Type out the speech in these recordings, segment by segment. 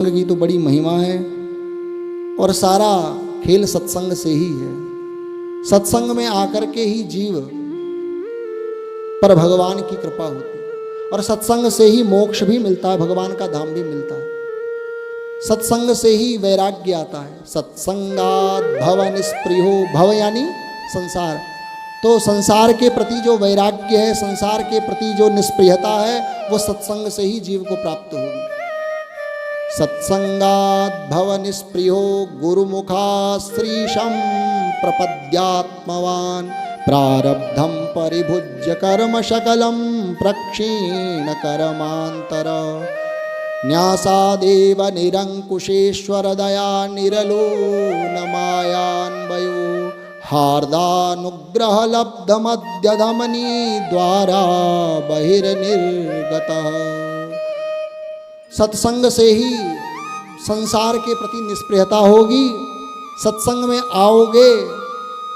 की तो बड़ी महिमा है और सारा खेल सत्संग से ही है। सत्संग में आकर के ही जीव पर भगवान की कृपा होती है और सत्संग से ही मोक्ष भी मिलता है, भगवान का धाम भी मिलता है। सत्संग से ही वैराग्य आता है। सत्संगात भव निस्पृहो, भव यानी संसार, तो संसार के प्रति जो वैराग्य है, संसार के प्रति जो निष्प्रियता है, वो सत्संग से ही जीव को प्राप्त होगी। सत्संगात भव निस्पृहो गुरुमुखाश्रीशं प्रपद्यात्मवान् प्रारब्धं परिभुज्य कर्म शकलं प्रक्षीण कर्मांतर न्यासादेव निरंकुशेश्वर दया निरलो न मायान्वयो हार्दानुग्रह लब्धमद्य धमनी द्वारा बहिर्निर्गतः। सत्संग से ही संसार के प्रति निष्प्रियता होगी। सत्संग में आओगे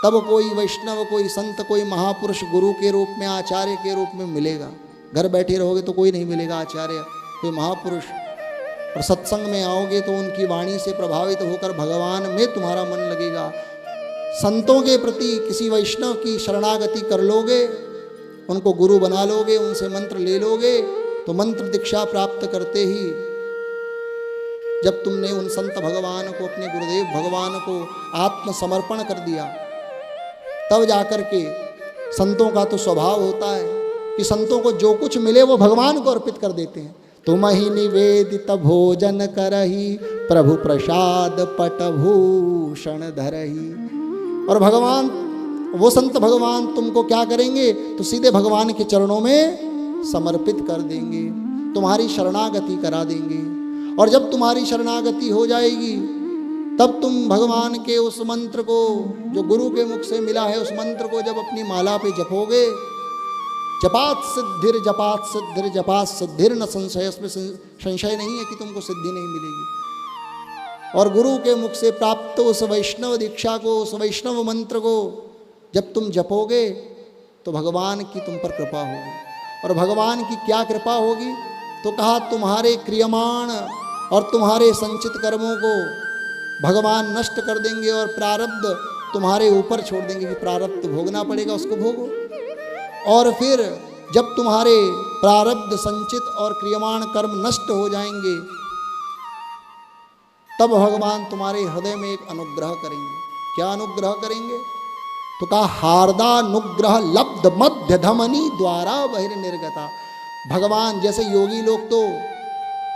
तब कोई वैष्णव, कोई संत, कोई महापुरुष गुरु के रूप में, आचार्य के रूप में मिलेगा। घर बैठे रहोगे तो कोई नहीं मिलेगा आचार्य, कोई महापुरुष। और सत्संग में आओगे तो उनकी वाणी से प्रभावित होकर भगवान में तुम्हारा मन लगेगा। संतों के प्रति किसी वैष्णव की शरणागति कर लोगे, उनको गुरु बना लोगे, उनसे मंत्र ले लोगे, तो मंत्र दीक्षा प्राप्त करते ही जब तुमने उन संत भगवान को, अपने गुरुदेव भगवान को आत्मसमर्पण कर दिया, तब जाकर के संतों का तो स्वभाव होता है कि संतों को जो कुछ मिले वो भगवान को अर्पित कर देते हैं। तुम ही निवेदित भोजन करही प्रभु प्रसाद पटभूषण धरही। और भगवान, वो संत भगवान तुमको क्या करेंगे, तो सीधे भगवान के चरणों में समर्पित कर देंगे, तुम्हारी शरणागति करा देंगे। और जब तुम्हारी शरणागति हो जाएगी तब तुम भगवान के उस मंत्र को, जो गुरु के मुख से मिला है, उस मंत्र को जब अपनी माला पे जपोगे, जपात सिद्धिर जपात सिद्धिर जपात सिद्धिर न संशय, इसमें संशय नहीं है कि तुमको सिद्धि नहीं मिलेगी। और गुरु के मुख से प्राप्त उस वैष्णव दीक्षा को, उस वैष्णव मंत्र को जब तुम जपोगे तो भगवान की तुम पर कृपा होगी। और भगवान की क्या कृपा होगी, तो कहा तुम्हारे क्रियमाण और तुम्हारे संचित कर्मों को भगवान नष्ट कर देंगे और प्रारब्ध तुम्हारे ऊपर छोड़ देंगे कि प्रारब्ध भोगना पड़ेगा, उसको भोगो। और फिर जब तुम्हारे प्रारब्ध, संचित और क्रियमाण कर्म नष्ट हो जाएंगे तब भगवान तुम्हारे हृदय में एक अनुग्रह करेंगे। क्या अनुग्रह करेंगे, तो कहा हार्दानुग्रह लब्ध मध्य धमनी द्वारा बहिर्निर्गता। भगवान जैसे योगी लोग तो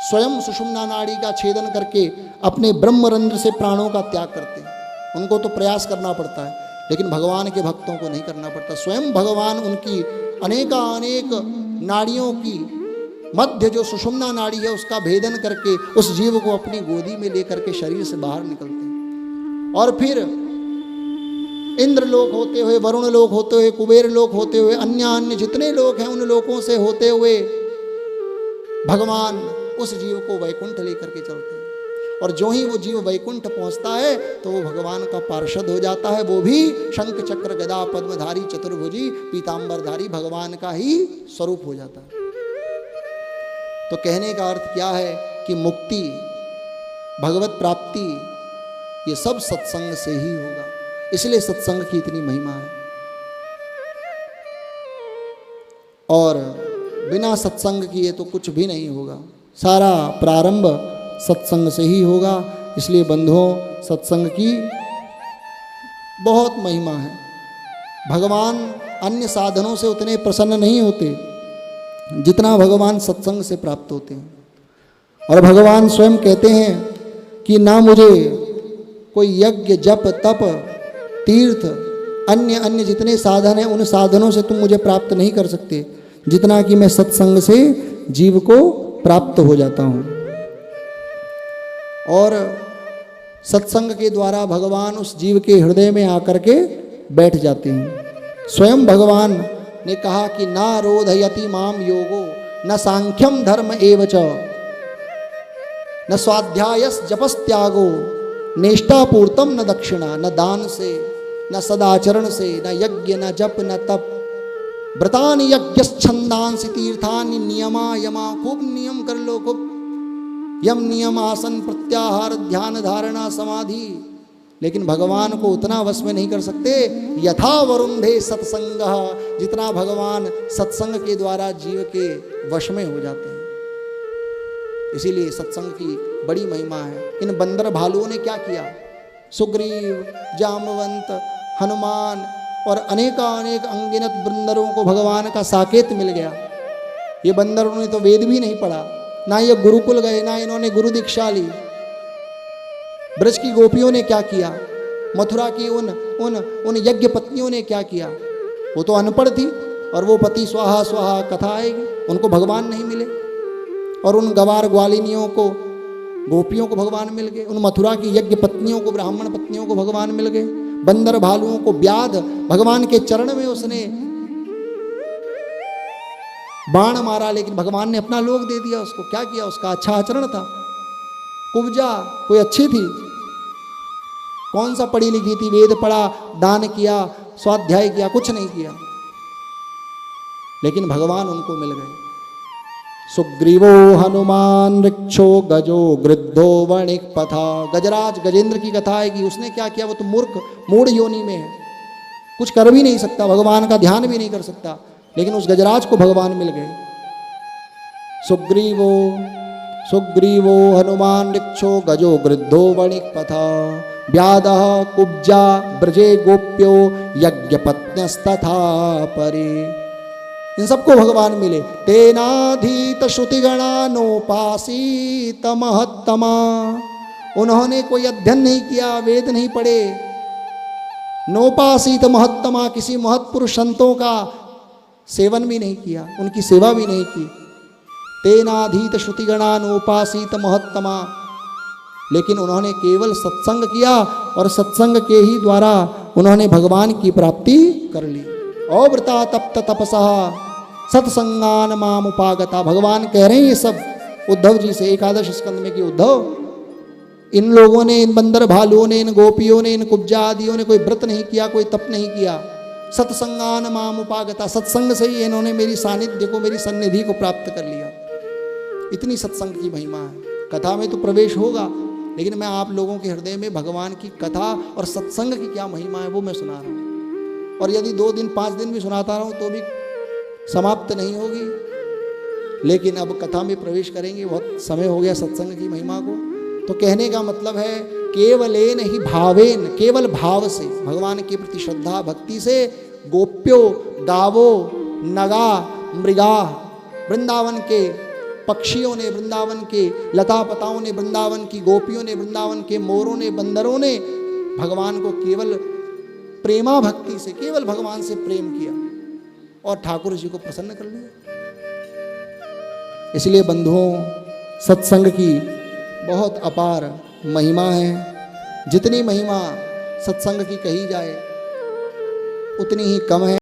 स्वयं सुषुम्ना नाड़ी का छेदन करके अपने ब्रह्मरंध्र से प्राणों का त्याग करते हैं, उनको तो प्रयास करना पड़ता है, लेकिन भगवान के भक्तों को नहीं करना पड़ता। स्वयं भगवान उनकी अनेक नाड़ियों की मध्य जो सुषुम्ना नाड़ी है उसका भेदन करके उस जीव को अपनी गोदी में लेकर के शरीर से बाहर निकलते हैं। और फिर इंद्र लोक होते हुए, वरुण लोक होते हुए, कुबेर लोक होते हुए, अन्य जितने लोक हैं उन लोकों से होते हुए भगवान उस जीव को वैकुंठ लेकर के चलते हैं। और जो ही वो जीव वैकुंठ पहुंचता है तो वो भगवान का पार्षद हो जाता है। वो भी शंख चक्र गदा पद्मधारी चतुर्भुजी पीतांबरधारी भगवान का ही स्वरूप हो जाता है। तो कहने का अर्थ क्या है कि मुक्ति, भगवत प्राप्ति, ये सब सत्संग से ही होगा। इसलिए सत्संग की इतनी महिमा है। और बिना सत्संग किए तो कुछ भी नहीं होगा। सारा प्रारंभ सत्संग से ही होगा। इसलिए बंधुओं, सत्संग की बहुत महिमा है। भगवान अन्य साधनों से उतने प्रसन्न नहीं होते जितना भगवान सत्संग से प्राप्त होते हैं। और भगवान स्वयं कहते हैं कि ना मुझे कोई यज्ञ, जप, तप, तीर्थ, अन्य जितने साधन हैं उन साधनों से तुम मुझे प्राप्त नहीं कर सकते जितना कि मैं सत्संग से जीव को प्राप्त हो जाता हूँ। और सत्संग के द्वारा भगवान उस जीव के हृदय में आकर के बैठ जाते हैं। स्वयं भगवान ने कहा कि ना रोधयति माम योगो न सांख्यम धर्म एवच न स्वाध्यायस जपस त्यागो नेष्टापूर्तम न दक्षिणा। न दान से, न सदाचरण से, न यज्ञ, न जप, न तप, व्रतानि यज्ञश्छन्दांसि तीर्थानि नियमा यमा। खूब नियम कर लो, खूब यम नियम आसन प्रत्याहार ध्यान धारणा समाधि, लेकिन भगवान को उतना वश में नहीं कर सकते यथा वरुंधे सत्संग, जितना भगवान सत्संग के द्वारा जीव के वश में हो जाते हैं। इसीलिए सत्संग की बड़ी महिमा है। इन बंदर भालुओं ने क्या किया? सुग्रीव, जामवंत, हनुमान और अनेक अनगिनत बंदरों को भगवान का साकेत मिल गया। ये बंदरों ने तो वेद भी नहीं पढ़ा, ना ये गुरुकुल गए, ना इन्होंने गुरु दीक्षा ली। ब्रज की गोपियों ने क्या किया? मथुरा की उन यज्ञ पत्नियों ने क्या किया? वो तो अनपढ़ थी, और वो पति स्वाहा स्वाहा कथा आएगी, उनको भगवान नहीं मिले। और उन गवार ग्वालिनियों को, गोपियों को भगवान मिल गए। उन मथुरा की यज्ञ पत्नियों को, ब्राह्मण पत्नियों को भगवान मिल गए। बंदर भालुओं को व्याध भगवान के चरण में उसने बाण मारा, लेकिन भगवान ने अपना लोक दे दिया उसको। क्या किया? उसका अच्छा आचरण था। कुब्जा कोई अच्छी थी, कौन सा पढ़ी लिखी थी? वेद पढ़ा, दान किया, स्वाध्याय किया, कुछ नहीं किया, लेकिन भगवान उनको मिल गए। सुग्रीवो हनुमान ऋक्षो गजो गृद्धो वणिक पथा। गजराज गजेंद्र की कथा है कि उसने क्या किया? वो तो मूर्ख मूढ़ योनि में है, कुछ कर भी नहीं सकता, भगवान का ध्यान भी नहीं कर सकता, लेकिन उस गजराज को भगवान मिल गए। सुग्रीवो हनुमान ऋक्षो गजो गृद्धो वणिक पथा। व्यादः कुब्जा ब्रजे गोप्यो यज्ञपत्न्यस्तथा परे। इन सबको भगवान मिले। तेनाधीत श्रुतिगणानोपासीत महत्तमा। उन्होंने कोई अध्ययन नहीं किया, वेद नहीं पढ़े। नोपासीत महत्तमा, किसी महत्पुरुष संतों का सेवन भी नहीं किया, उनकी सेवा भी नहीं की। तेनाधीत श्रुतिगणानोपासीत महत्तमा, लेकिन उन्होंने केवल सत्संग किया, और सत्संग के ही द्वारा उन्होंने भगवान की प्राप्ति कर ली। अवृता तप्त तपसा सत्संगान माम उपागता। भगवान कह रहे हैं ये सब उद्धव जी से, एकादश स्कंद में कि उद्धव, इन लोगों ने, इन बंदर भालुओं ने, इन गोपियों ने, इन कुब्जा आदियों ने कोई व्रत नहीं किया, कोई तप नहीं किया। सत्संगान माम उपागता, सत्संग से ही इन्होंने मेरी सानिध्य को, मेरी सन्निधि को प्राप्त कर लिया। इतनी सत्संग की महिमा है। कथा में तो प्रवेश होगा, लेकिन मैं आप लोगों के हृदय में भगवान की कथा और सत्संग की क्या महिमा है वो मैं सुना रहा हूँ। और यदि 2 दिन 5 दिन भी सुनाता रहूँ तो भी समाप्त नहीं होगी। लेकिन अब कथा में प्रवेश करेंगे, बहुत समय हो गया सत्संग की महिमा को। तो कहने का मतलब है केवलेन ही भावेन, केवल भाव से, भगवान के प्रति श्रद्धा भक्ति से गोप्यो गावो नगा मृगा, वृंदावन के पक्षियों ने, वृंदावन के लता पताओं ने, वृंदावन की गोपियों ने, वृंदावन के मोरों ने, बंदरों ने भगवान को केवल प्रेमा भक्ति से, केवल भगवान से प्रेम किया और ठाकुर जी को प्रसन्न कर लिया। इसलिए बंधुओं, सत्संग की बहुत अपार महिमा है। जितनी महिमा सत्संग की कही जाए उतनी ही कम है।